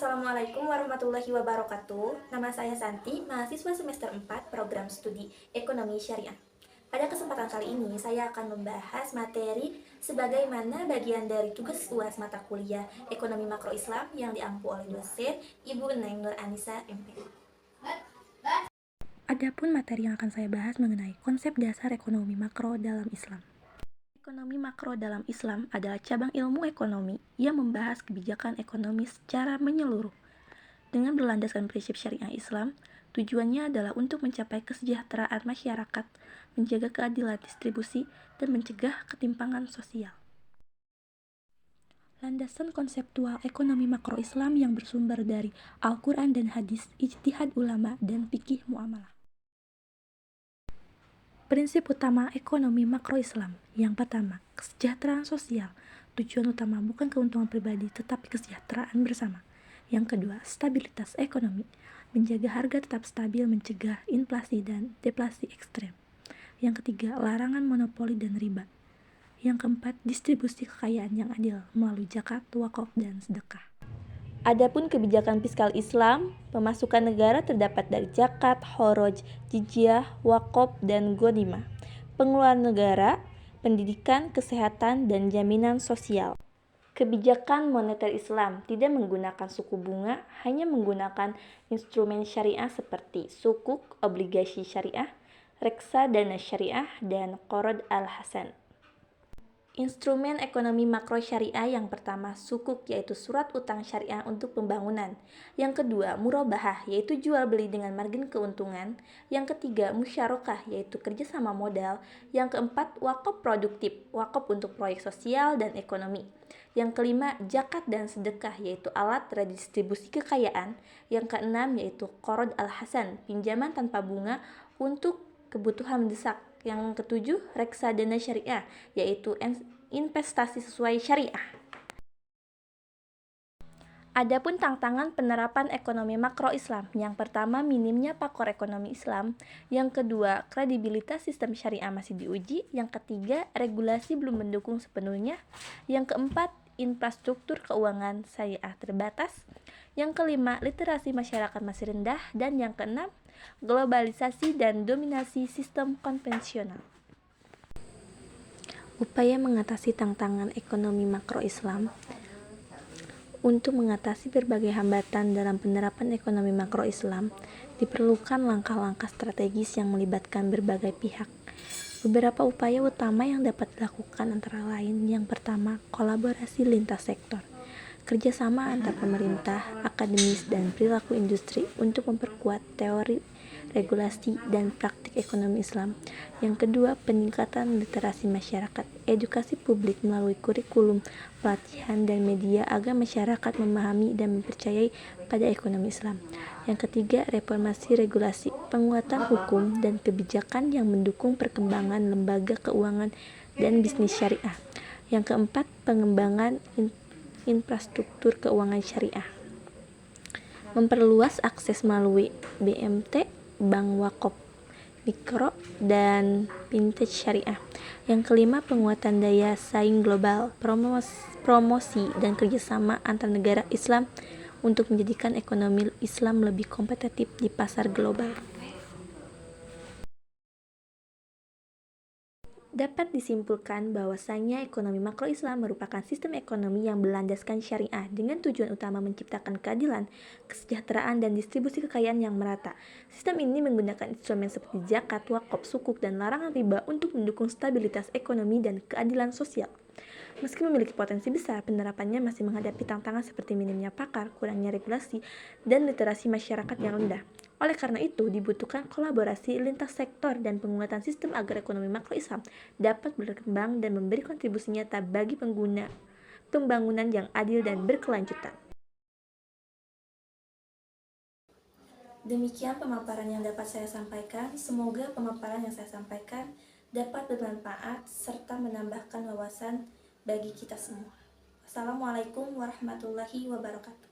Assalamualaikum warahmatullahi wabarakatuh. Nama saya Santi, mahasiswa semester 4 program studi Ekonomi Syariah. Pada kesempatan kali ini, saya akan membahas materi sebagaimana bagian dari tugas UAS mata kuliah Ekonomi Makro Islam yang diampu oleh dosen Ibu Neng Nur Anissa MP. Adapun materi yang akan saya bahas mengenai konsep dasar ekonomi makro dalam Islam. Ekonomi makro dalam Islam adalah cabang ilmu ekonomi yang membahas kebijakan ekonomi secara menyeluruh. Dengan berlandaskan prinsip syariah Islam, tujuannya adalah untuk mencapai kesejahteraan masyarakat, menjaga keadilan distribusi, dan mencegah ketimpangan sosial. Landasan konseptual ekonomi makro Islam yang bersumber dari Al-Quran dan hadis, ijtihad ulama, dan fikih muamalah. Prinsip utama ekonomi makro Islam. Yang pertama, kesejahteraan sosial. Tujuan utama bukan keuntungan pribadi, tetapi kesejahteraan bersama. Yang kedua, stabilitas ekonomi. Menjaga harga tetap stabil, mencegah inflasi dan deflasi ekstrem. Yang ketiga, larangan monopoli dan riba. Yang keempat, distribusi kekayaan yang adil melalui zakat, wakaf, dan sedekah. Adapun kebijakan fiskal Islam, pemasukan negara terdapat dari zakat, kharaj, jizyah, wakaf, dan ghanimah. Pengeluaran negara, pendidikan, kesehatan, dan jaminan sosial. Kebijakan moneter Islam tidak menggunakan suku bunga, hanya menggunakan instrumen syariah seperti sukuk, obligasi syariah, reksa dana syariah, dan qard al-hasan. Instrumen ekonomi makro syariah yang pertama sukuk, yaitu surat utang syariah untuk pembangunan. Yang kedua murabahah, yaitu jual beli dengan margin keuntungan. Yang ketiga musyarakah, yaitu kerjasama modal. Yang keempat wakaf produktif, wakaf untuk proyek sosial dan ekonomi. Yang kelima zakat dan sedekah, yaitu alat redistribusi kekayaan. Yang keenam yaitu qard al-hasan, pinjaman tanpa bunga untuk kebutuhan mendesak. Yang ketujuh, reksadana syariah, yaitu investasi sesuai syariah. Adapun tantangan penerapan ekonomi makro Islam. Yang pertama, minimnya pakar ekonomi Islam. Yang kedua, kredibilitas sistem syariah masih diuji. Yang ketiga, regulasi belum mendukung sepenuhnya. Yang keempat, infrastruktur keuangan syariah terbatas. Yang kelima, literasi masyarakat masih rendah. Dan yang keenam, globalisasi dan dominasi sistem konvensional. Upaya mengatasi tantangan ekonomi makro Islam. Untuk mengatasi berbagai hambatan dalam penerapan ekonomi makro Islam, diperlukan langkah-langkah strategis yang melibatkan berbagai pihak. Beberapa upaya utama yang dapat dilakukan antara lain, yang pertama, kolaborasi lintas sektor. Kerjasama antar pemerintah, akademis, dan perilaku industri untuk memperkuat teori, regulasi, dan praktik ekonomi Islam. Yang kedua, peningkatan literasi masyarakat, edukasi publik melalui kurikulum, pelatihan, dan media agar masyarakat memahami dan mempercayai pada ekonomi Islam. Yang ketiga, reformasi regulasi, penguatan hukum dan kebijakan yang mendukung perkembangan lembaga keuangan dan bisnis syariah. Yang keempat, pengembangan infrastruktur keuangan syariah, memperluas akses melalui BMT, bank wakaf mikro, dan fintech syariah. Yang kelima, penguatan daya saing global, promosi dan kerjasama antar negara Islam untuk menjadikan ekonomi Islam lebih kompetitif di pasar global. Dapat disimpulkan bahwasanya ekonomi makro Islam merupakan sistem ekonomi yang berlandaskan syariah dengan tujuan utama menciptakan keadilan, kesejahteraan, dan distribusi kekayaan yang merata. Sistem ini menggunakan instrumen seperti zakat, wakaf, sukuk, dan larangan riba untuk mendukung stabilitas ekonomi dan keadilan sosial. Meski memiliki potensi besar, penerapannya masih menghadapi tantangan seperti minimnya pakar, kurangnya regulasi, dan literasi masyarakat yang rendah. Oleh karena itu, dibutuhkan kolaborasi lintas sektor dan penguatan sistem agar ekonomi makro Islam dapat berkembang dan memberi kontribusi nyata bagi pembangunan yang adil dan berkelanjutan. Demikian pemaparan yang dapat saya sampaikan. Semoga pemaparan yang saya sampaikan dapat bermanfaat serta menambahkan wawasan bagi kita semua. Wassalamualaikum warahmatullahi wabarakatuh.